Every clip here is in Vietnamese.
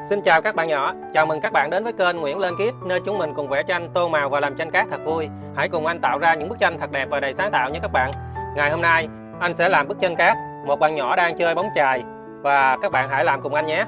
Xin chào các bạn nhỏ, chào mừng các bạn đến với kênh Nguyễn Lên Kids, nơi chúng mình cùng vẽ tranh, tô màu và làm tranh cát thật vui. Hãy cùng anh tạo ra những bức tranh thật đẹp và đầy sáng tạo nhé các bạn. Ngày hôm nay, anh sẽ làm bức tranh cát, một bạn nhỏ đang chơi bóng chày và các bạn hãy làm cùng anh nhé.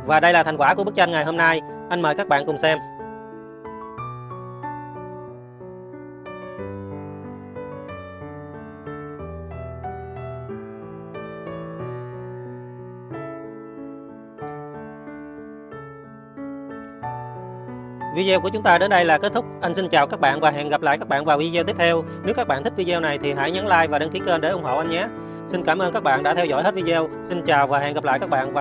Và đây là thành quả của bức tranh ngày hôm nay. Anh mời các bạn cùng xem. Video của chúng ta đến đây là kết thúc. Anh xin chào các bạn và hẹn gặp lại các bạn vào video tiếp theo. Nếu các bạn thích video này thì hãy nhấn like và đăng ký kênh để ủng hộ anh nhé. Xin cảm ơn các bạn đã theo dõi hết video. Xin chào và hẹn gặp lại các bạn.